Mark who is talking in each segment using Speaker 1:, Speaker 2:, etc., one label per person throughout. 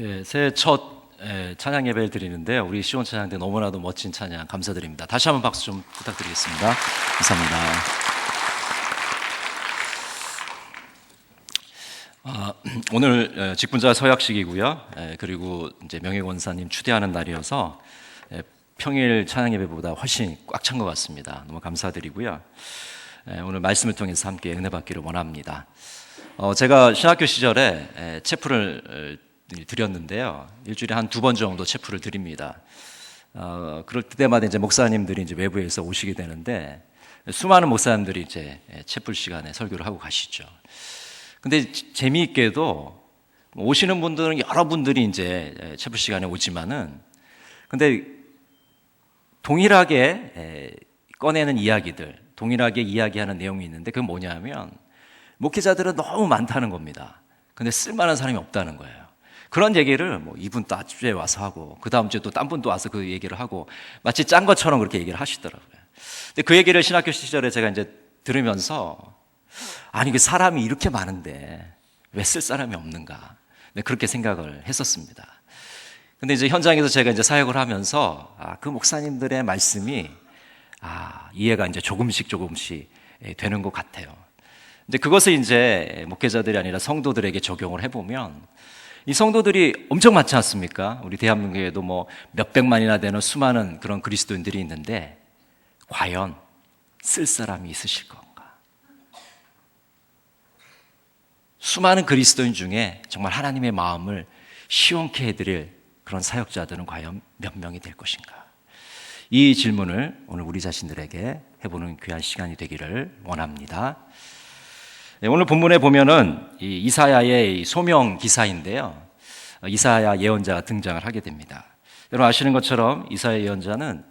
Speaker 1: 예, 새해 첫 찬양 예배를 드리는데요. 우리 시온 찬양대 너무나도 멋진 찬양 감사드립니다. 다시 한번 박수 좀 부탁드리겠습니다. 감사합니다. 오늘 직분자 서약식이고요. 그리고 이제 명예권사님 추대하는 날이어서 평일 찬양 예배보다 훨씬 꽉 찬 것 같습니다. 너무 감사드리고요. 오늘 말씀을 통해서 함께 은혜 받기를 원합니다. 제가 신학교 시절에 체프를 드렸는데요. 일주일에 한 2번 정도 체프를 드립니다. 그럴 때마다 이제 목사님들이 이제 외부에서 오시게 되는데 수많은 목사님들이 이제 체프 시간에 설교를 하고 가시죠. 근데 재미있게도 오시는 분들은 여러분들이 이제 체프 시간에 오지만은 근데 동일하게 꺼내는 이야기들, 동일하게 이야기하는 내용이 있는데 그건 뭐냐면 목회자들은 너무 많다는 겁니다. 근데 쓸만한 사람이 없다는 거예요. 그런 얘기를 뭐 이분 또 주에 와서 하고 그 다음 주에 또 딴 분도 와서 그 얘기를 하고 마치 짠 것처럼 그렇게 얘기를 하시더라고요. 근데 그 얘기를 신학교 시절에 제가 이제 들으면서 아니 그 사람이 이렇게 많은데 왜 쓸 사람이 없는가? 네, 그렇게 생각을 했었습니다. 근데 이제 현장에서 제가 이제 사역을 하면서 그 목사님들의 말씀이 이해가 이제 조금씩 되는 것 같아요. 근데 그것을 이제 목회자들이 아니라 성도들에게 적용을 해보면 이 성도들이 엄청 많지 않습니까? 우리 대한민국에도 뭐 몇백만이나 되는 수많은 그런 그리스도인들이 있는데 과연 쓸 사람이 있으실 건가? 수많은 그리스도인 중에 정말 하나님의 마음을 시원케 해드릴 그런 사역자들은 과연 몇 명이 될 것인가? 이 질문을 오늘 우리 자신들에게 해보는 귀한 시간이 되기를 원합니다. 오늘 본문에 보면은 이사야의 소명 기사인데요. 이사야 예언자가 등장을 하게 됩니다. 여러분 아시는 것처럼 이사야 예언자는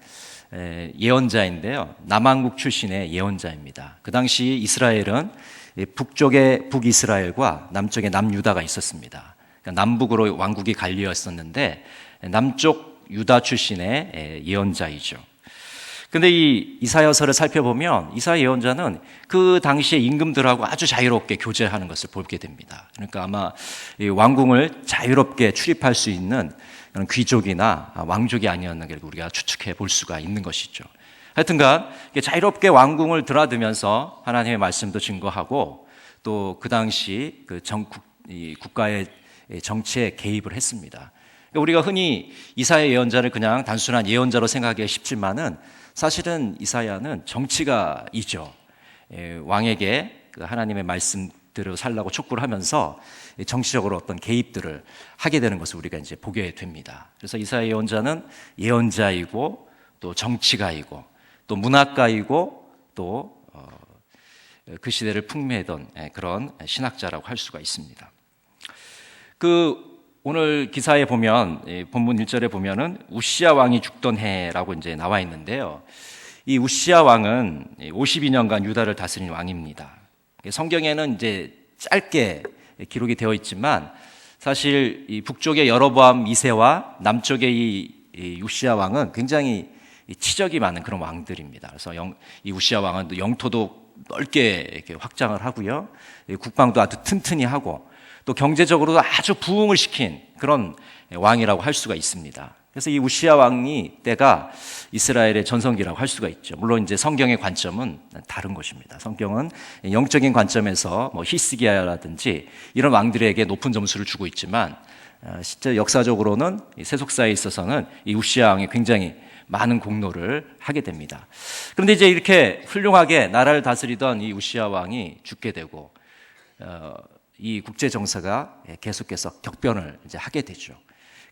Speaker 1: 예언자인데요. 남왕국 출신의 예언자입니다. 그 당시 이스라엘은 북쪽에 북이스라엘과 남쪽에 남유다가 있었습니다. 그러니까 남북으로 왕국이 갈리었었는데 남쪽 유다 출신의 예언자이죠. 근데 이 이사야서를 살펴보면 이사야 예언자는 그 당시의 임금들하고 아주 자유롭게 교제하는 것을 보게 됩니다. 그러니까 아마 이 왕궁을 자유롭게 출입할 수 있는 그런 귀족이나 왕족이 아니었나 우리가 추측해 볼 수가 있는 것이죠. 하여튼간 자유롭게 왕궁을 드나들면서 하나님의 말씀도 증거하고 또 그 당시 그 국가의 정치에 개입을 했습니다. 우리가 흔히 이사야 예언자를 그냥 단순한 예언자로 생각하기가 쉽지만은 사실은 이사야는 정치가이죠. 왕에게 하나님의 말씀대로 살라고 촉구를 하면서 정치적으로 어떤 개입들을 하게 되는 것을 우리가 이제 보게 됩니다. 그래서 이사야 예언자는 예언자이고 또 정치가이고 또 문학가이고 또 그 시대를 풍미했던 그런 신학자라고 할 수가 있습니다. 오늘 기사에 보면 본문 1절에 보면은 우시야 왕이 죽던 해라고 이제 나와 있는데요. 이 우시야 왕은 52년간 유다를 다스린 왕입니다. 성경에는 이제 짧게 기록이 되어 있지만 사실 이 북쪽의 여로보암 2세와 남쪽의 이 우시야 왕은 굉장히 치적이 많은 그런 왕들입니다. 그래서 이 우시야 왕은 영토도 넓게 이렇게 확장을 하고요. 국방도 아주 튼튼히 하고 또 경제적으로도 아주 부흥을 시킨 그런 왕이라고 할 수가 있습니다. 그래서 이 우시야 왕이 때가 이스라엘의 전성기라고 할 수가 있죠. 물론 이제 성경의 관점은 다른 것입니다. 성경은 영적인 관점에서 뭐 히스기야라든지 이런 왕들에게 높은 점수를 주고 있지만 실제 역사적으로는 세속사에 있어서는 이 우시야 왕이 굉장히 많은 공로를 하게 됩니다. 그런데 이제 이렇게 훌륭하게 나라를 다스리던 이 우시야 왕이 죽게 되고 이 국제 정세가 계속해서 격변을 이제 하게 되죠.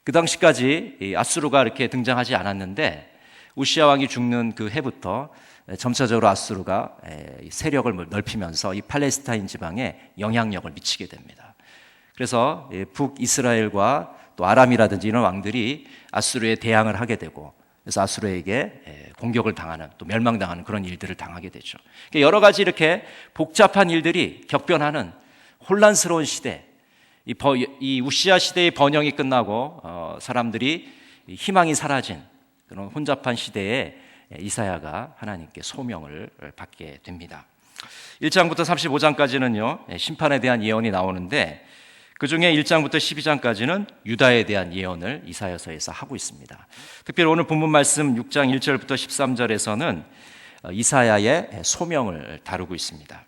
Speaker 1: 그 당시까지 이 아수르가 이렇게 등장하지 않았는데 우시야 왕이 죽는 그 해부터 점차적으로 아수르가 세력을 넓히면서 이 팔레스타인 지방에 영향력을 미치게 됩니다. 그래서 북이스라엘과 또 아람이라든지 이런 왕들이 아수르에 대항을 하게 되고 그래서 아수르에게 공격을 당하는 또 멸망당하는 그런 일들을 당하게 되죠. 여러 가지 이렇게 복잡한 일들이 격변하는 혼란스러운 시대, 이 우시야 시대의 번영이 끝나고 사람들이 희망이 사라진 그런 혼잡한 시대에 이사야가 하나님께 소명을 받게 됩니다. 1장부터 35장까지는요 심판에 대한 예언이 나오는데 그 중에 1장부터 12장까지는 유다에 대한 예언을 이사야서에서 하고 있습니다. 특별히 오늘 본문 말씀 6장 1절부터 13절에서는 이사야의 소명을 다루고 있습니다.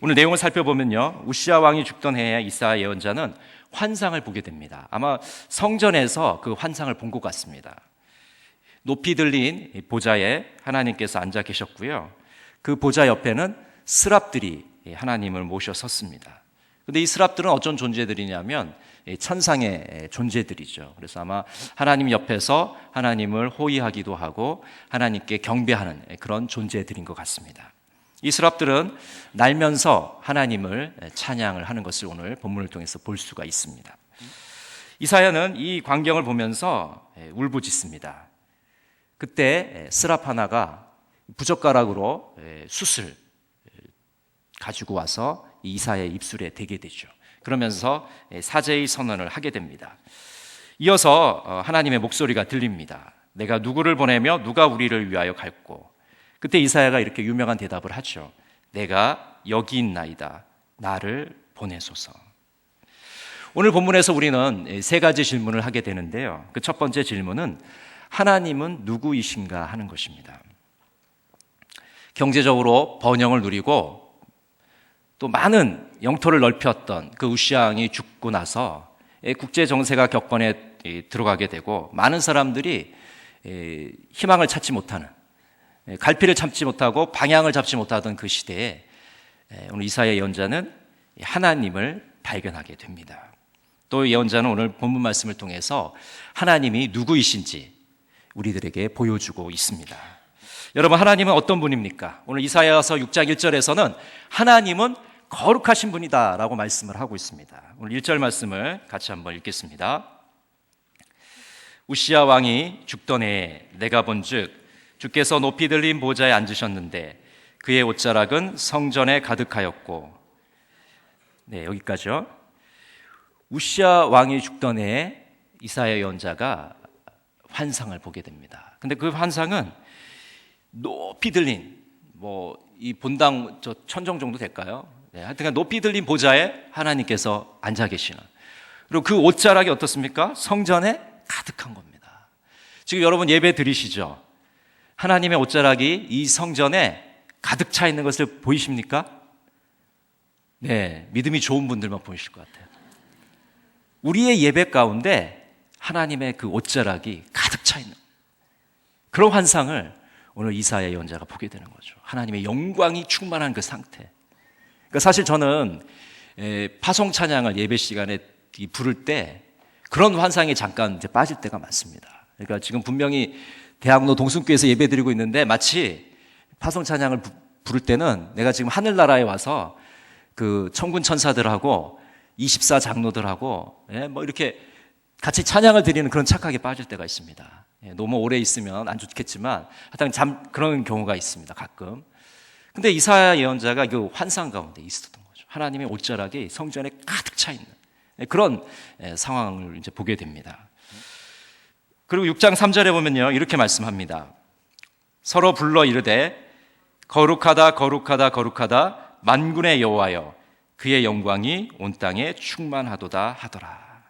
Speaker 1: 오늘 내용을 살펴보면요, 우시아 왕이 죽던 해에 이사야 예언자는 환상을 보게 됩니다. 아마 성전에서 그 환상을 본 것 같습니다. 높이 들린 보좌에 하나님께서 앉아 계셨고요, 그 보좌 옆에는 스랍들이 하나님을 모셔 섰습니다. 근데 이 스랍들은 어떤 존재들이냐면 천상의 존재들이죠. 그래서 아마 하나님 옆에서 하나님을 호위하기도 하고 하나님께 경배하는 그런 존재들인 것 같습니다. 이 스랍들은 날면서 하나님을 찬양을 하는 것을 오늘 본문을 통해서 볼 수가 있습니다. 이사야는 이 광경을 보면서 울부짖습니다. 그때 스랍 하나가 부젓가락으로 숯을 가지고 와서 이사야의 입술에 대게 되죠. 그러면서 사제의 선언을 하게 됩니다. 이어서 하나님의 목소리가 들립니다. 내가 누구를 보내며 누가 우리를 위하여 갈고. 그때 이사야가 이렇게 유명한 대답을 하죠. 내가 여기 있나이다. 나를 보내소서. 오늘 본문에서 우리는 세 가지 질문을 하게 되는데요. 그 첫 번째 질문은 하나님은 누구이신가 하는 것입니다. 경제적으로 번영을 누리고 또 많은 영토를 넓혔던 그 우시아 왕이 죽고 나서 국제 정세가 격번에 들어가게 되고 많은 사람들이 희망을 찾지 못하는, 갈피를 찾지 못하고 방향을 잡지 못하던 그 시대에 오늘 이사야 예언자는 하나님을 발견하게 됩니다. 또 예언자는 오늘 본문 말씀을 통해서 하나님이 누구이신지 우리들에게 보여주고 있습니다. 여러분, 하나님은 어떤 분입니까? 오늘 이사야서 6장 1절에서는 하나님은 거룩하신 분이다 라고 말씀을 하고 있습니다. 오늘 1절 말씀을 같이 한번 읽겠습니다. 우시아 왕이 죽던 해에 내가 본즉 주께서 높이 들린 보좌에 앉으셨는데 그의 옷자락은 성전에 가득하였고. 네, 여기까지요. 우시아 왕이 죽던 해에 이사야 예언자가 환상을 보게 됩니다. 근데 그 환상은 높이 들린 이 본당 천정 정도 될까요? 네, 하여튼 높이 들린 보좌에 하나님께서 앉아 계시는, 그리고 그 옷자락이 어떻습니까? 성전에 가득한 겁니다. 지금 여러분 예배 드리시죠? 하나님의 옷자락이 이 성전에 가득 차 있는 것을 보이십니까? 네, 믿음이 좋은 분들만 보이실 것 같아요. 우리의 예배 가운데 하나님의 그 옷자락이 가득 차 있는 그런 환상을 오늘 이사야 예언자가 보게 되는 거죠. 하나님의 영광이 충만한 그 상태. 그러니까 사실 저는 파송 찬양을 예배 시간에 부를 때 그런 환상에 잠깐 이제 빠질 때가 많습니다. 그러니까 지금 분명히 대학로 동순교에서 예배 드리고 있는데 마치 파송 찬양을 부를 때는 내가 지금 하늘나라에 와서 그 천군 천사들하고 24 장로들하고 이렇게 같이 찬양을 드리는 그런 착각에 빠질 때가 있습니다. 너무 오래 있으면 안 좋겠지만 하여튼 그런 경우가 있습니다, 가끔. 근데 이사야 예언자가 그 환상 가운데 있었던 거죠. 하나님의 옷자락이 성전에 가득 차 있는 그런 상황을 이제 보게 됩니다. 그리고 6장 3절에 보면요, 이렇게 말씀합니다. 서로 불러 이르되 거룩하다 거룩하다 거룩하다 만군의 여호와여 그의 영광이 온 땅에 충만하도다 하더라.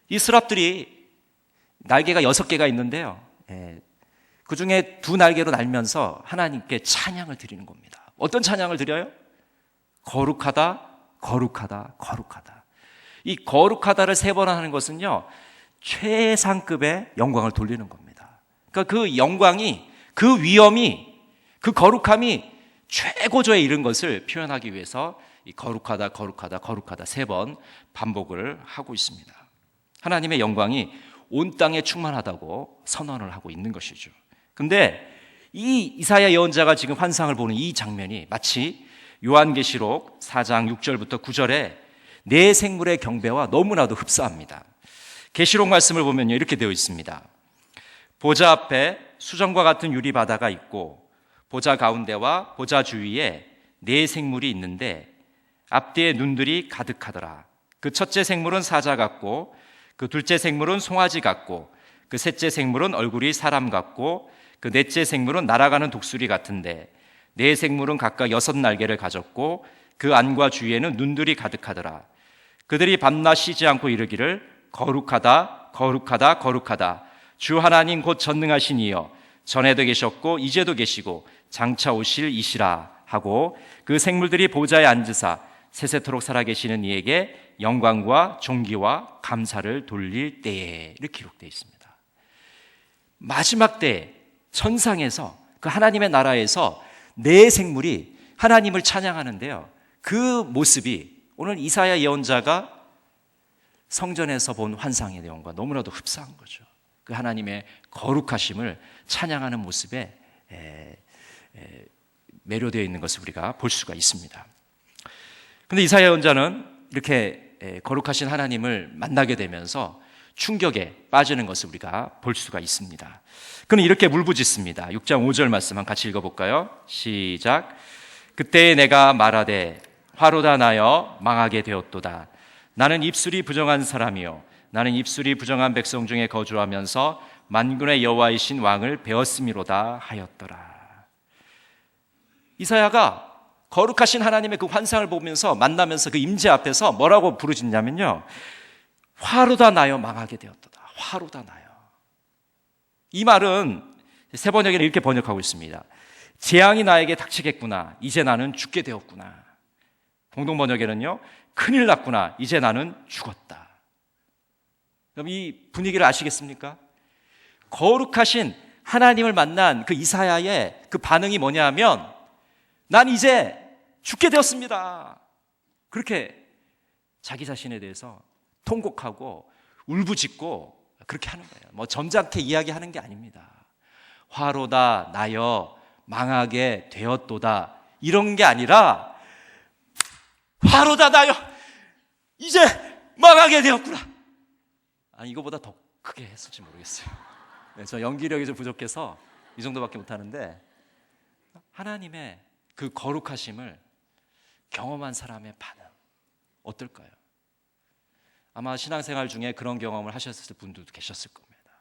Speaker 1: 이 스랍들이 날개가 6개가 있는데요, 그 중에 2날개로 날면서 하나님께 찬양을 드리는 겁니다. 어떤 찬양을 드려요? 거룩하다 거룩하다 거룩하다. 이 거룩하다를 3번 하는 것은요, 최상급의 영광을 돌리는 겁니다. 그러니까 그 영광이, 그 위엄이, 그 거룩함이 최고조에 이른 것을 표현하기 위해서 이 거룩하다 거룩하다 거룩하다 3번 반복을 하고 있습니다. 하나님의 영광이 온 땅에 충만하다고 선언을 하고 있는 것이죠. 근데 이 이사야 예언자가 지금 환상을 보는 이 장면이 마치 요한계시록 4장 6절부터 9절에 내 생물의 경배와 너무나도 흡사합니다. 계시록 말씀을 보면요, 이렇게 되어 있습니다. 보좌 앞에 수정과 같은 유리 바다가 있고 보좌 가운데와 보좌 주위에 네 생물이 있는데 앞뒤에 눈들이 가득하더라. 그 첫째 생물은 사자 같고 그 둘째 생물은 송아지 같고 그 셋째 생물은 얼굴이 사람 같고 그 넷째 생물은 날아가는 독수리 같은데 네 생물은 각각 6 날개를 가졌고 그 안과 주위에는 눈들이 가득하더라. 그들이 밤낮 쉬지 않고 이르기를 거룩하다 거룩하다 거룩하다 주 하나님 곧 전능하신 이여 전에도 계셨고 이제도 계시고 장차 오실 이시라 하고 그 생물들이 보좌에 앉으사 세세토록 살아계시는 이에게 영광과 존귀와 감사를 돌릴 때에 이렇게 기록되어 있습니다. 마지막 때 천상에서 그 하나님의 나라에서 네 생물이 하나님을 찬양하는데요, 그 모습이 오늘 이사야 예언자가 성전에서 본 환상의 내용과 너무나도 흡사한 거죠. 그 하나님의 거룩하심을 찬양하는 모습에 매료되어 있는 것을 우리가 볼 수가 있습니다. 그런데 이사야 예언자는 이렇게 거룩하신 하나님을 만나게 되면서 충격에 빠지는 것을 우리가 볼 수가 있습니다. 그는 이렇게 물부짖습니다. 6장 5절 말씀 한번 같이 읽어볼까요? 시작. 그때 내가 말하되 화로다 나여 망하게 되었도다. 나는 입술이 부정한 사람이요 나는 입술이 부정한 백성 중에 거주하면서 만군의 여호와이신 왕을 배웠음이로다 하였더라. 이사야가 거룩하신 하나님의 그 환상을 보면서 만나면서 그 임재 앞에서 뭐라고 부르짖냐면요, 화로다 나여 망하게 되었도다. 화로다 나여. 이 말은 세 번역에는 이렇게 번역하고 있습니다. 재앙이 나에게 닥치겠구나. 이제 나는 죽게 되었구나. 공동 번역에는요, 큰일 났구나. 이제 나는 죽었다. 그럼 이 분위기를 아시겠습니까? 거룩하신 하나님을 만난 그 이사야의 그 반응이 뭐냐 하면, 난 이제 죽게 되었습니다. 그렇게 자기 자신에 대해서 통곡하고 울부짖고 그렇게 하는 거예요. 뭐 점잖게 이야기하는 게 아닙니다. 화로다 나여 망하게 되었도다 이런 게 아니라, 화로다 나여 이제 망하게 되었구나. 이거보다 더 크게 했을지 모르겠어요. 저 연기력이 좀 부족해서 이 정도밖에 못하는데, 하나님의 그 거룩하심을 경험한 사람의 반응 어떨까요? 아마 신앙생활 중에 그런 경험을 하셨을 분들도 계셨을 겁니다.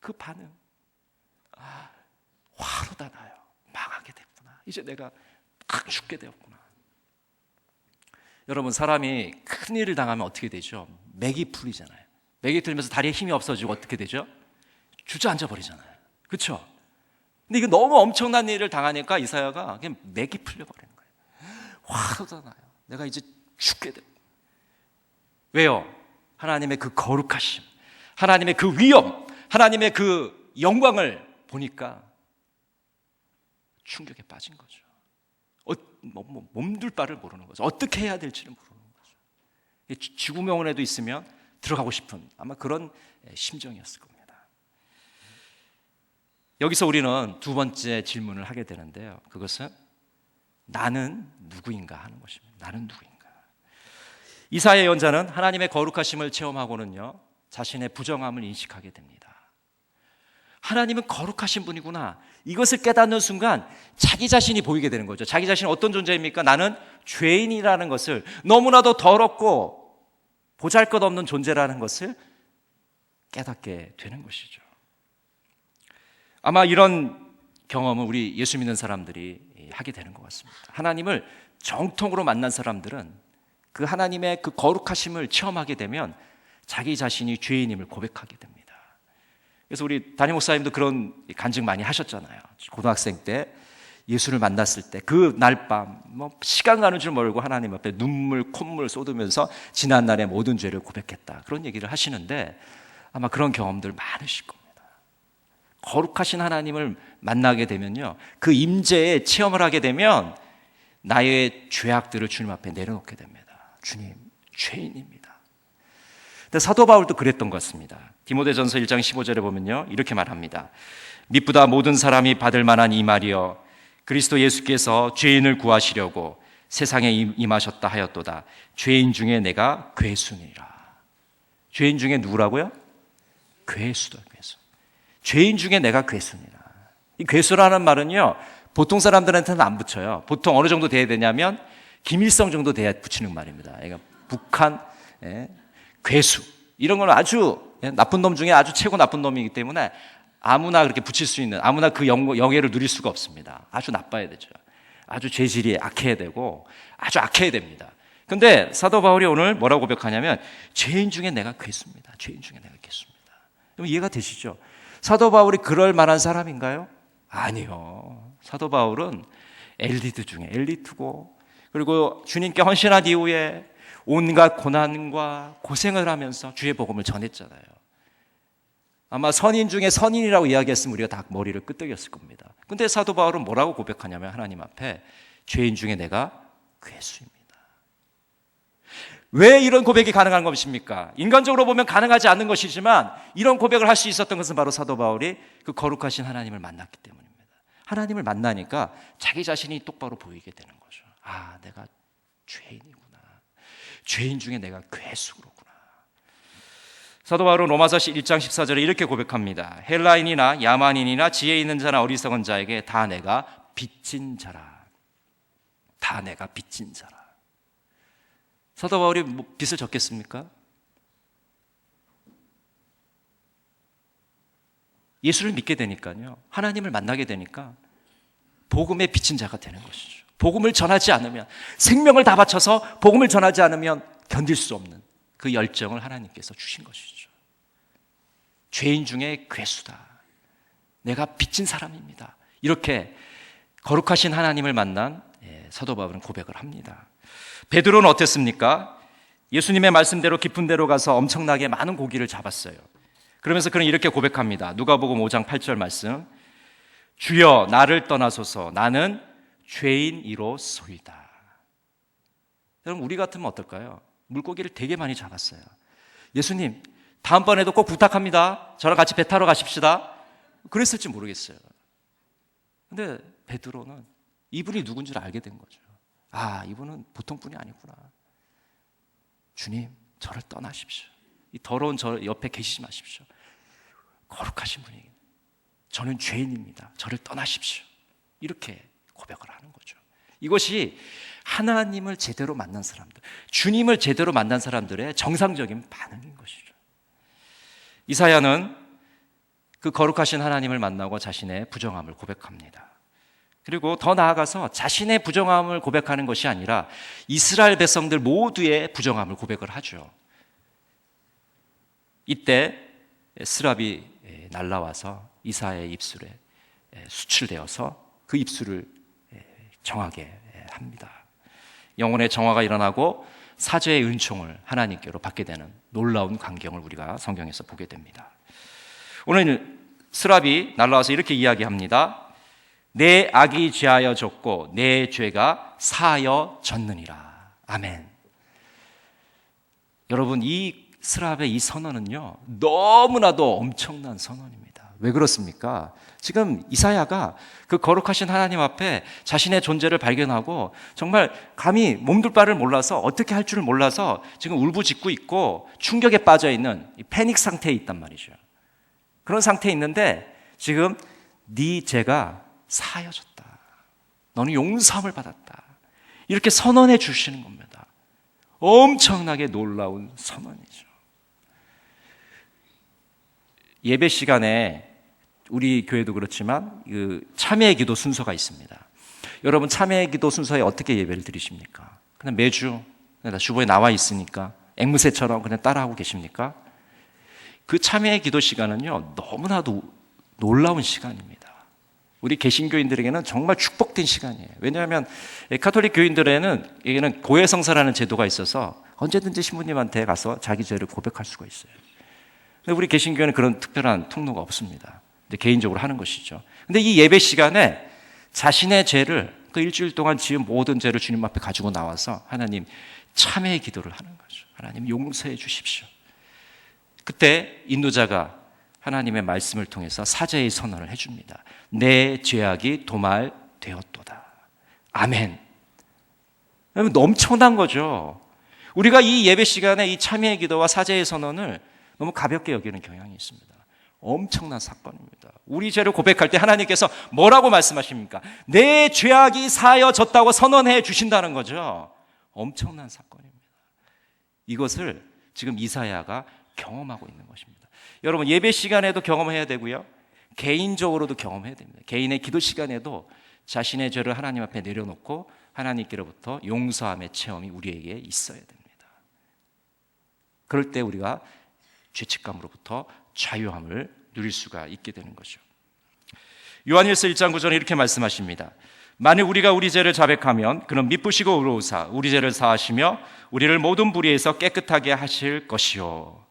Speaker 1: 그 반응, 화로다 나요 망하게 됐구나. 이제 내가 딱 죽게 되었구나. 여러분, 사람이 큰 일을 당하면 어떻게 되죠? 맥이 풀리잖아요. 맥이 풀리면서 다리에 힘이 없어지고 어떻게 되죠? 주저앉아 버리잖아요. 그렇죠? 근데 이거 너무 엄청난 일을 당하니까 이사야가 그냥 맥이 풀려버리는 거예요. 화로다 나요 내가 이제 죽게 돼. 왜요? 하나님의 그 거룩하심, 하나님의 그 위엄, 하나님의 그 영광을 보니까 충격에 빠진 거죠. 몸둘 바를 모르는 거죠. 어떻게 해야 될지를 모르는 거죠. 지구명원에도 있으면 들어가고 싶은 아마 그런 심정이었을 겁니다. 여기서 우리는 두 번째 질문을 하게 되는데요, 그것은 나는 누구인가 하는 것입니다. 나는 누구인가. 이사야 예언자는 하나님의 거룩하심을 체험하고는요, 자신의 부정함을 인식하게 됩니다. 하나님은 거룩하신 분이구나, 이것을 깨닫는 순간 자기 자신이 보이게 되는 거죠. 자기 자신은 어떤 존재입니까? 나는 죄인이라는 것을, 너무나도 더럽고 보잘것없는 존재라는 것을 깨닫게 되는 것이죠. 아마 이런 경험을 우리 예수 믿는 사람들이 하게 되는 것 같습니다. 하나님을 정통으로 만난 사람들은 그 하나님의 그 거룩하심을 체험하게 되면 자기 자신이 죄인임을 고백하게 됩니다. 그래서 우리 담임 목사님도 그런 간증 많이 하셨잖아요. 고등학생 때 예수를 만났을 때 그 날밤 시간 가는 줄 모르고 하나님 앞에 눈물 콧물 쏟으면서 지난 날의 모든 죄를 고백했다, 그런 얘기를 하시는데 아마 그런 경험들 많으실 겁니다. 거룩하신 하나님을 만나게 되면요, 그 임재에 체험을 하게 되면 나의 죄악들을 주님 앞에 내려놓게 됩니다. 주님, 죄인입니다. 근데 사도 바울도 그랬던 것 같습니다. 디모데전서 1장 15절에 보면요, 이렇게 말합니다. 미쁘다 모든 사람이 받을 만한 이 말이여, 그리스도 예수께서 죄인을 구하시려고 세상에 임하셨다 하였도다. 죄인 중에 내가 괴수니라. 죄인 중에 누구라고요? 괴수다, 괴수. 죄인 중에 내가 괴수니라. 이 괴수라는 말은요, 보통 사람들한테는 안 붙여요. 보통 어느 정도 돼야 되냐면 김일성 정도 돼야 붙이는 말입니다. 그러니까 북한 괴수, 이런 건 아주 나쁜 놈 중에 아주 최고 나쁜 놈이기 때문에 아무나 그렇게 붙일 수 있는, 아무나 그 영예를 누릴 수가 없습니다. 아주 나빠야 되죠. 아주 죄질이 악해야 되고 아주 악해야 됩니다. 근데 사도 바울이 오늘 뭐라고 고백하냐면 죄인 중에 내가 괴수입니다. 죄인 중에 내가 괴수입니다. 그럼 이해가 되시죠? 사도 바울이 그럴 만한 사람인가요? 아니요. 사도 바울은 엘리트 중에 엘리트고, 그리고 주님께 헌신한 이후에 온갖 고난과 고생을 하면서 주의 복음을 전했잖아요. 아마 선인 중에 선인이라고 이야기했으면 우리가 다 머리를 끄덕였을 겁니다. 근데 사도 바울은 뭐라고 고백하냐면 하나님 앞에 죄인 중에 내가 괴수입니다. 왜 이런 고백이 가능한 것입니까? 인간적으로 보면 가능하지 않는 것이지만 이런 고백을 할 수 있었던 것은 바로 사도 바울이 그 거룩하신 하나님을 만났기 때문입니다. 하나님을 만나니까 자기 자신이 똑바로 보이게 되는 거죠. 아, 내가 죄인이구나. 죄인 중에 내가 괴수구나. 사도 바울은 로마서 1장 14절에 이렇게 고백합니다. 헬라인이나 야만인이나 지혜 있는 자나 어리석은 자에게 다 내가 빚진 자라. 다 내가 빚진 자라. 사도 바울이 빚을 졌겠습니까? 예수를 믿게 되니까요, 하나님을 만나게 되니까 복음에 빚진 자가 되는 것이죠. 복음을 전하지 않으면, 생명을 다 바쳐서 복음을 전하지 않으면 견딜 수 없는 그 열정을 하나님께서 주신 것이죠. 죄인 중에 괴수다. 내가 빚진 사람입니다. 이렇게 거룩하신 하나님을 만난 사도 바울은 고백을 합니다. 베드로는 어땠습니까? 예수님의 말씀대로 깊은 데로 가서 엄청나게 많은 고기를 잡았어요. 그러면서 그는 이렇게 고백합니다. 누가복음 5장 8절 말씀. 주여 나를 떠나소서 나는 죄인이로소이다. 여러분, 우리 같으면 어떨까요? 물고기를 되게 많이 잡았어요. 예수님, 다음번에도 꼭 부탁합니다. 저랑 같이 배 타러 가십시다. 그랬을지 모르겠어요. 근데 베드로는 이분이 누군지를 알게 된 거죠. 아, 이분은 보통 분이 아니구나. 주님, 저를 떠나십시오. 이 더러운 저 옆에 계시지 마십시오. 거룩하신 분이, 저는 죄인입니다. 저를 떠나십시오. 이렇게 고백을 하는 거죠. 이것이 하나님을 제대로 만난 사람들, 주님을 제대로 만난 사람들의 정상적인 반응인 것이죠. 이사야는 그 거룩하신 하나님을 만나고 자신의 부정함을 고백합니다. 그리고 더 나아가서 자신의 부정함을 고백하는 것이 아니라 이스라엘 백성들 모두의 부정함을 고백을 하죠. 이때 스랍이 날라와서 이사야의 입술에 수출되어서 그 입술을 정하게 합니다. 영혼의 정화가 일어나고 사죄의 은총을 하나님께로 받게 되는 놀라운 광경을 우리가 성경에서 보게 됩니다. 오늘 스랍이 날라와서 이렇게 이야기합니다. 내 악이 죄하여 졌고 내 죄가 사하여 졌느니라. 아멘. 여러분, 이 스랍의 이 선언은요, 너무나도 엄청난 선언입니다. 왜 그렇습니까? 지금 이사야가 그 거룩하신 하나님 앞에 자신의 존재를 발견하고 정말 감히 몸둘 바를 몰라서, 어떻게 할 줄을 몰라서 지금 울부짖고 있고 충격에 빠져 있는 패닉 상태에 있단 말이죠. 그런 상태에 있는데 지금 네 죄가 사여졌다. 너는 용서함을 받았다. 이렇게 선언해 주시는 겁니다. 엄청나게 놀라운 선언이죠. 예배 시간에 우리 교회도 그렇지만 그 참회의 기도 순서가 있습니다. 여러분, 참회의 기도 순서에 어떻게 예배를 드리십니까? 그냥 매주 그냥 주보에 나와 있으니까 앵무새처럼 그냥 따라하고 계십니까? 그 참회의 기도 시간은요, 너무나도 놀라운 시간입니다. 우리 개신교인들에게는 정말 축복된 시간이에요. 왜냐하면 가톨릭 교인들에게는 고해성사라는 제도가 있어서 언제든지 신부님한테 가서 자기 죄를 고백할 수가 있어요. 근데 우리 개신교회는 그런 특별한 통로가 없습니다. 근데 개인적으로 하는 것이죠. 근데 이 예배 시간에 자신의 죄를, 그 일주일 동안 지은 모든 죄를 주님 앞에 가지고 나와서 하나님 참회의 기도를 하는 거죠. 하나님 용서해 주십시오. 그때 인도자가 하나님의 말씀을 통해서 사죄의 선언을 해줍니다. 내 죄악이 도말되었도다. 아멘. 엄청난 거죠. 우리가 이 예배 시간에 이 참회의 기도와 사죄의 선언을 너무 가볍게 여기는 경향이 있습니다. 엄청난 사건입니다. 우리 죄를 고백할 때 하나님께서 뭐라고 말씀하십니까? 내 죄악이 사여졌다고 선언해 주신다는 거죠. 엄청난 사건입니다. 이것을 지금 이사야가 경험하고 있는 것입니다. 여러분, 예배 시간에도 경험해야 되고요, 개인적으로도 경험해야 됩니다. 개인의 기도 시간에도 자신의 죄를 하나님 앞에 내려놓고 하나님께로부터 용서함의 체험이 우리에게 있어야 됩니다. 그럴 때 우리가 죄책감으로부터 자유함을 누릴 수가 있게 되는 거죠. 요한일서 1장 9절에 이렇게 말씀하십니다. 만일 우리가 우리 죄를 자백하면 그는 미쁘시고 의로우사 우리 죄를 사하시며 우리를 모든 불의에서 깨끗하게 하실 것이요.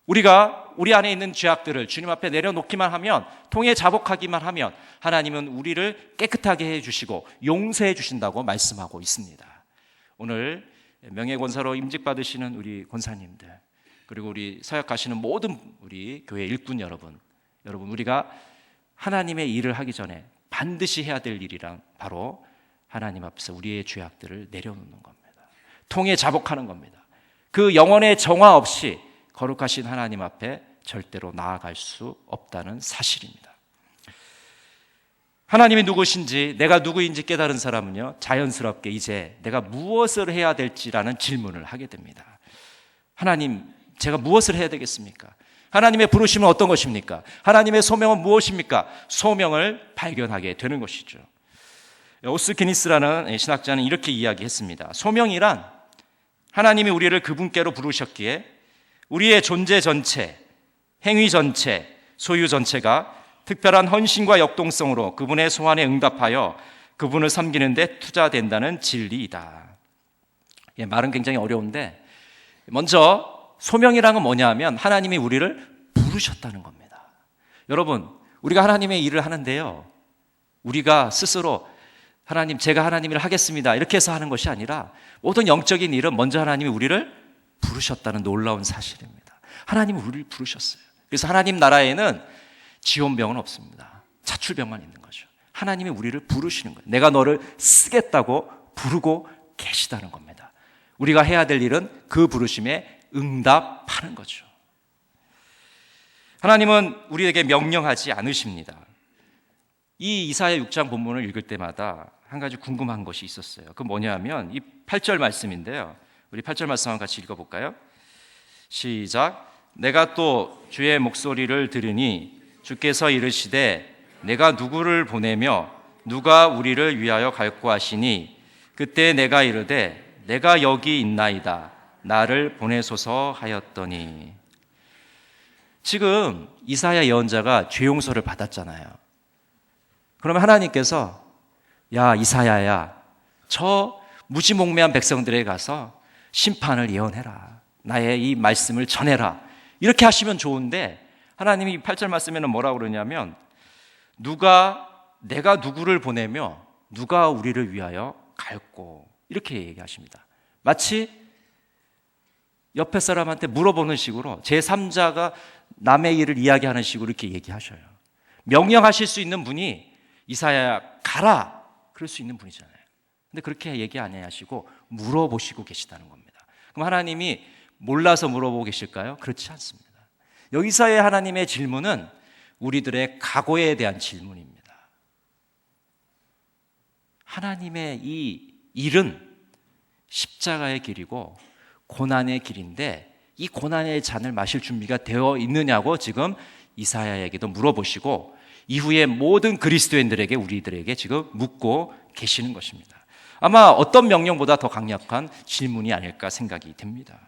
Speaker 1: 우리가 우리 안에 있는 죄악들을 주님 앞에 내려놓기만 하면, 통해 자복하기만 하면 하나님은 우리를 깨끗하게 해주시고 용서해 주신다고 말씀하고 있습니다. 오늘 명예권사로 임직받으시는 우리 권사님들, 그리고 우리 사역하시는 모든 우리 교회 일꾼 여러분, 우리가 하나님의 일을 하기 전에 반드시 해야 될 일이란 바로 하나님 앞에서 우리의 죄악들을 내려놓는 겁니다. 통해 자복하는 겁니다. 그 영혼의 정화 없이 거룩하신 하나님 앞에 절대로 나아갈 수 없다는 사실입니다. 하나님이 누구신지, 내가 누구인지 깨달은 사람은요, 자연스럽게 이제 내가 무엇을 해야 될지라는 질문을 하게 됩니다. 하나님, 제가 무엇을 해야 되겠습니까? 하나님의 부르심은 어떤 것입니까? 하나님의 소명은 무엇입니까? 소명을 발견하게 되는 것이죠. 오스키니스라는 신학자는 이렇게 이야기했습니다. 소명이란 하나님이 우리를 그분께로 부르셨기에 우리의 존재 전체, 행위 전체, 소유 전체가 특별한 헌신과 역동성으로 그분의 소원에 응답하여 그분을 섬기는 데 투자된다는 진리이다. 말은 굉장히 어려운데, 먼저 소명이란 건 뭐냐 하면 하나님이 우리를 부르셨다는 겁니다. 여러분, 우리가 하나님의 일을 하는데요, 우리가 스스로 하나님, 제가 하나님 일을 하겠습니다 이렇게 해서 하는 것이 아니라, 모든 영적인 일은 먼저 하나님이 우리를 부르셨다는 놀라운 사실입니다. 하나님이 우리를 부르셨어요. 그래서 하나님 나라에는 지원병은 없습니다. 차출병만 있는 거죠. 하나님이 우리를 부르시는 거예요. 내가 너를 쓰겠다고 부르고 계시다는 겁니다. 우리가 해야 될 일은 그 부르심에 응답하는 거죠. 하나님은 우리에게 명령하지 않으십니다. 이 이사야 6장 본문을 읽을 때마다 한 가지 궁금한 것이 있었어요. 그 뭐냐면 이 8절 말씀인데요. 우리 8절 말씀 한번 같이 읽어볼까요? 시작. 내가 또 주의 목소리를 들으니 주께서 이르시되 내가 누구를 보내며 누가 우리를 위하여 갈고 하시니 그때 내가 이르되 내가 여기 있나이다 나를 보내소서 하였더니. 지금 이사야 예언자가 죄 용서를 받았잖아요. 그러면 하나님께서 야 이사야야, 저 무지몽매한 백성들에게 가서 심판을 예언해라, 나의 이 말씀을 전해라, 이렇게 하시면 좋은데, 하나님이 8절 말씀에는 뭐라고 그러냐면 내가 누구를 보내며 누가 우리를 위하여 갈고, 이렇게 얘기하십니다. 마치 옆에 사람한테 물어보는 식으로, 제3자가 남의 일을 이야기하는 식으로 이렇게 얘기하셔요. 명령하실 수 있는 분이 이사야야 가라 그럴 수 있는 분이잖아요. 근데 그렇게 얘기 안 하시고 물어보시고 계시다는 겁니다. 그럼 하나님이 몰라서 물어보고 계실까요? 그렇지 않습니다. 여기서의 하나님의 질문은 우리들의 각오에 대한 질문입니다. 하나님의 이 일은 십자가의 길이고 고난의 길인데, 이 고난의 잔을 마실 준비가 되어 있느냐고 지금 이사야에게도 물어보시고, 이후에 모든 그리스도인들에게, 우리들에게 지금 묻고 계시는 것입니다. 아마 어떤 명령보다 더 강력한 질문이 아닐까 생각이 됩니다.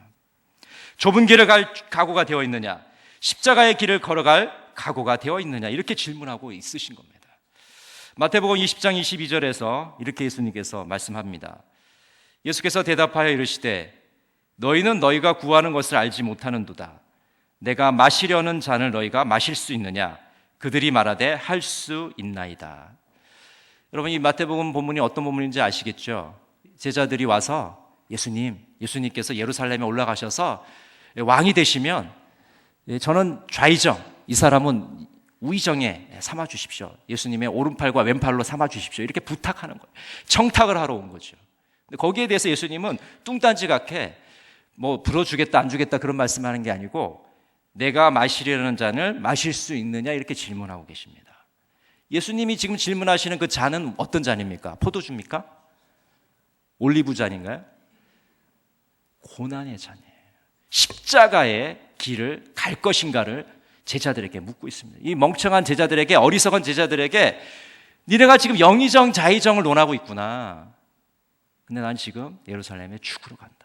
Speaker 1: 좁은 길을 갈 각오가 되어 있느냐, 십자가의 길을 걸어갈 각오가 되어 있느냐, 이렇게 질문하고 있으신 겁니다. 마태복음 20장 22절에서 이렇게 예수님께서 말씀합니다. 예수께서 대답하여 이르시되 너희는 너희가 구하는 것을 알지 못하는도다. 내가 마시려는 잔을 너희가 마실 수 있느냐? 그들이 말하되 할 수 있나이다. 여러분, 이 마태복음 본문이 어떤 본문인지 아시겠죠? 제자들이 와서 예수님께서 예루살렘에 올라가셔서 왕이 되시면 저는 좌의정, 이 사람은 우의정에 삼아 주십시오. 예수님의 오른팔과 왼팔로 삼아 주십시오. 이렇게 부탁하는 거예요. 청탁을 하러 온 거죠. 근데 거기에 대해서 예수님은 뚱딴지각해 뭐 불어주겠다 안 주겠다 그런 말씀하는 게 아니고, 내가 마시려는 잔을 마실 수 있느냐 이렇게 질문하고 계십니다. 예수님이 지금 질문하시는 그 잔은 어떤 잔입니까? 포도주입니까? 올리브 잔인가요? 고난의 잔이에요. 십자가의 길을 갈 것인가를 제자들에게 묻고 있습니다. 이 멍청한 제자들에게, 어리석은 제자들에게 니네가 지금 영의정, 자의정을 논하고 있구나. 근데 난 지금 예루살렘에 죽으러 간다.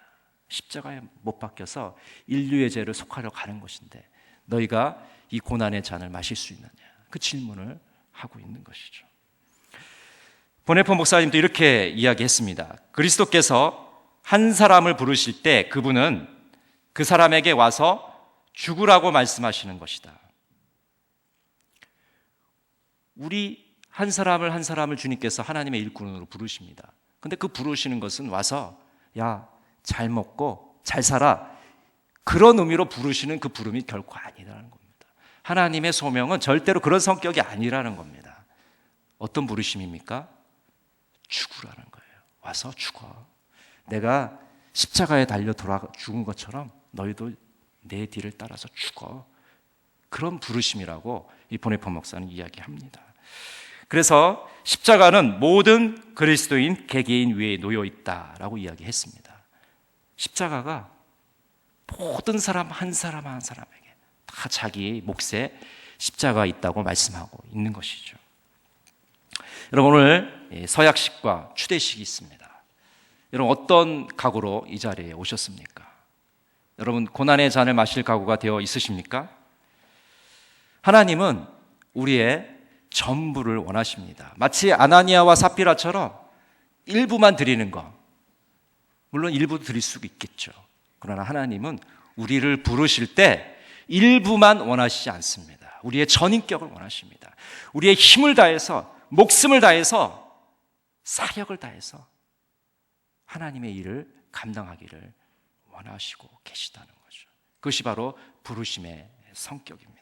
Speaker 1: 십자가에 못 박혀서 인류의 죄를 속하려 가는 것인데 너희가 이 고난의 잔을 마실 수 있느냐? 그 질문을 하고 있는 것이죠. 보네포 목사님도 이렇게 이야기했습니다. 그리스도께서 한 사람을 부르실 때 그분은 그 사람에게 와서 죽으라고 말씀하시는 것이다. 우리 한 사람을 주님께서 하나님의 일꾼으로 부르십니다. 근데 그 부르시는 것은 와서 야, 잘 먹고 잘 살아, 그런 의미로 부르시는 그 부름이 결코 아니라는 겁니다. 하나님의 소명은 절대로 그런 성격이 아니라는 겁니다. 어떤 부르심입니까? 죽으라는 거예요. 와서 죽어. 내가 십자가에 달려 죽은 것처럼 너희도 내 뒤를 따라서 죽어. 그런 부르심이라고 이 보네포 목사는 이야기합니다. 그래서 십자가는 모든 그리스도인 개개인 위에 놓여 있다라고 이야기했습니다. 십자가가 모든 사람 한 사람에게 다 자기 몫에 십자가가 있다고 말씀하고 있는 것이죠. 여러분, 오늘 서약식과 추대식이 있습니다. 여러분, 어떤 각오로 이 자리에 오셨습니까? 여러분, 고난의 잔을 마실 각오가 되어 있으십니까? 하나님은 우리의 전부를 원하십니다. 마치 아나니아와 삽비라처럼 일부만 드리는 것, 물론 일부도 드릴 수 있겠죠. 그러나 하나님은 우리를 부르실 때 일부만 원하시지 않습니다. 우리의 전인격을 원하십니다. 우리의 힘을 다해서, 목숨을 다해서, 사력을 다해서 하나님의 일을 감당하기를 원하시고 계시다는 거죠. 그것이 바로 부르심의 성격입니다.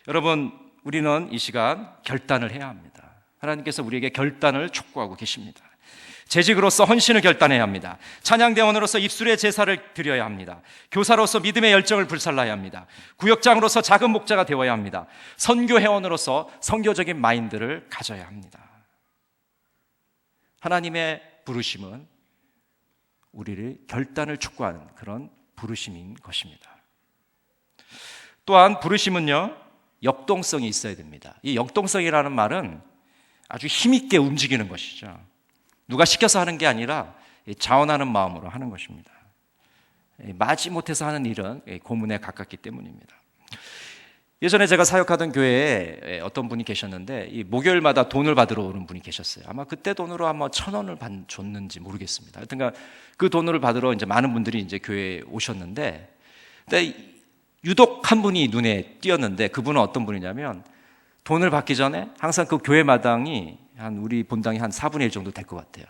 Speaker 1: 여러분, 우리는 이 시간 결단을 해야 합니다. 하나님께서 우리에게 결단을 촉구하고 계십니다. 재직으로서 헌신을 결단해야 합니다. 찬양대원으로서 입술의 제사를 드려야 합니다. 교사로서 믿음의 열정을 불살라야 합니다. 구역장으로서 작은 목자가 되어야 합니다. 선교회원으로서 선교적인 마인드를 가져야 합니다. 하나님의 부르심은 우리를 결단을 촉구하는 그런 부르심인 것입니다. 또한 부르심은요, 역동성이 있어야 됩니다. 이 역동성이라는 말은 아주 힘있게 움직이는 것이죠. 누가 시켜서 하는 게 아니라 자원하는 마음으로 하는 것입니다. 마지못해서 하는 일은 고문에 가깝기 때문입니다. 예전에 제가 사역하던 교회에 어떤 분이 계셨는데 이 목요일마다 돈을 받으러 오는 분이 계셨어요. 아마 그때 돈으로 아마 1,000원을 줬는지 모르겠습니다. 하여튼 그 돈을 받으러 이제 많은 분들이 이제 교회에 오셨는데, 근데 유독 한 분이 눈에 띄었는데 그분은 어떤 분이냐면 돈을 받기 전에 항상 그 교회 마당이 우리 본당이 한 4분의 1 정도 될 것 같아요.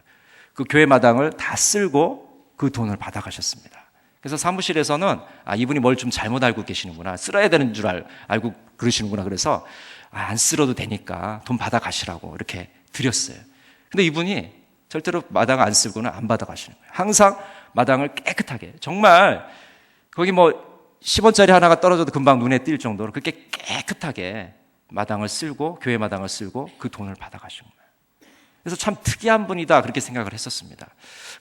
Speaker 1: 그 교회 마당을 다 쓸고 그 돈을 받아가셨습니다. 그래서 사무실에서는 이분이 뭘 좀 잘못 알고 계시는구나, 쓸어야 되는 줄 알고 그러시는구나, 그래서 안 쓸어도 되니까 돈 받아가시라고 이렇게 드렸어요. 근데 이분이 절대로 마당 안 쓸고는 안 받아가시는 거예요. 항상 마당을 깨끗하게, 정말 거기 뭐 10원짜리 하나가 떨어져도 금방 눈에 띌 정도로 그렇게 깨끗하게 마당을 쓸고, 교회 마당을 쓸고 그 돈을 받아가신 거예요. 그래서 참 특이한 분이다, 그렇게 생각을 했었습니다.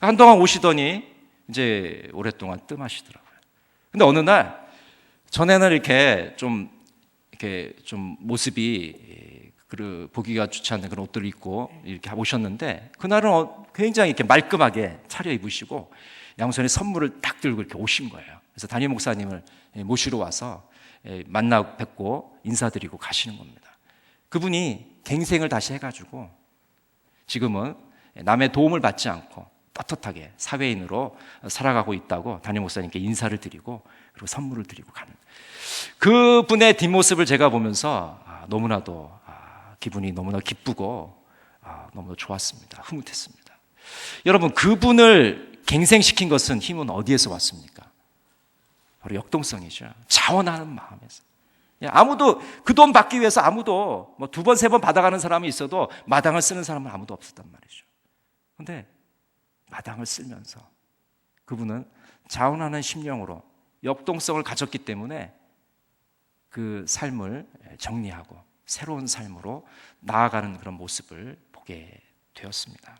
Speaker 1: 한동안 오시더니 이제 오랫동안 뜸하시더라고요. 근데 어느 날 전에는 이렇게 좀 모습이 보기가 좋지 않는 그런 옷들을 입고 이렇게 오셨는데, 그날은 굉장히 이렇게 말끔하게 차려입으시고 양손에 선물을 딱 들고 이렇게 오신 거예요. 그래서 담임 목사님을 모시러 와서 만나 뵙고 인사드리고 가시는 겁니다. 그분이 갱생을 다시 해가지고 지금은 남의 도움을 받지 않고 떳떳하게 사회인으로 살아가고 있다고 담임 목사님께 인사를 드리고 그리고 선물을 드리고 가는, 그분의 뒷모습을 제가 보면서 너무나도 기분이 너무나 기쁘고 너무나 좋았습니다. 흐뭇했습니다. 여러분, 그분을 갱생시킨 것은, 힘은 어디에서 왔습니까? 바로 역동성이죠. 자원하는 마음에서. 아무도 그 돈 받기 위해서 아무도 뭐 2번, 3번 받아가는 사람이 있어도 마당을 쓰는 사람은 아무도 없었단 말이죠. 그런데 마당을 쓸면서 그분은 자원하는 심령으로 역동성을 가졌기 때문에 그 삶을 정리하고 새로운 삶으로 나아가는 그런 모습을 보게 되었습니다.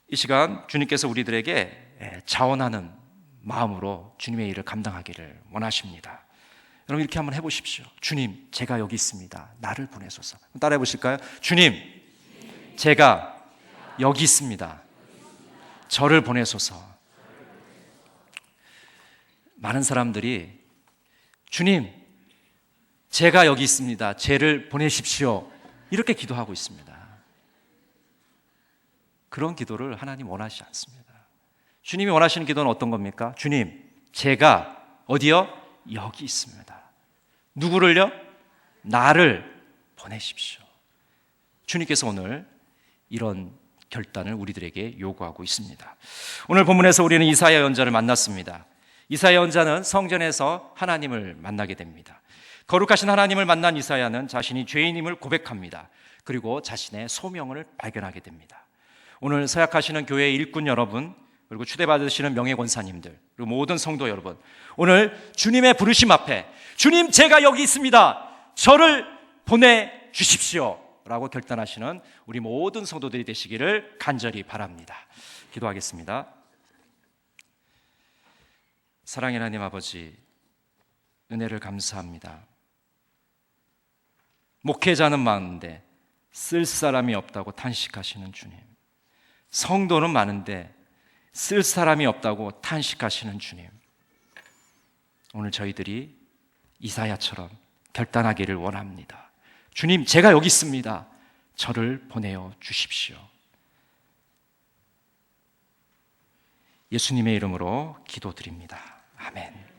Speaker 1: 이 시간 주님께서 우리들에게 자원하는 마음으로 주님의 일을 감당하기를 원하십니다. 여러분, 이렇게 한번 해보십시오. 주님, 제가 여기 있습니다. 나를 보내소서. 따라해 보실까요? 주님, 제가 여기 있습니다. 저를 보내소서. 많은 사람들이 주님, 제가 여기 있습니다. 쟤를 보내십시오. 이렇게 기도하고 있습니다. 그런 기도를 하나님 원하시지 않습니다. 주님이 원하시는 기도는 어떤 겁니까? 주님, 제가 어디요? 여기 있습니다. 누구를요? 나를 보내십시오. 주님께서 오늘 이런 결단을 우리들에게 요구하고 있습니다. 오늘 본문에서 우리는 이사야 연자를 만났습니다. 이사야 연자는 성전에서 하나님을 만나게 됩니다. 거룩하신 하나님을 만난 이사야는 자신이 죄인임을 고백합니다. 그리고 자신의 소명을 발견하게 됩니다. 오늘 서약하시는 교회의 일꾼 여러분, 그리고 추대받으시는 명예권사님들, 그리고 모든 성도 여러분, 오늘 주님의 부르심 앞에 주님, 제가 여기 있습니다. 저를 보내주십시오 라고 결단하시는 우리 모든 성도들이 되시기를 간절히 바랍니다. 기도하겠습니다. 사랑의 하나님 아버지, 은혜를 감사합니다. 목회자는 많은데 쓸 사람이 없다고 탄식하시는 주님, 성도는 많은데 쓸 사람이 없다고 탄식하시는 주님, 오늘 저희들이 이사야처럼 결단하기를 원합니다. 주님, 제가 여기 있습니다. 저를 보내어 주십시오. 예수님의 이름으로 기도드립니다. 아멘.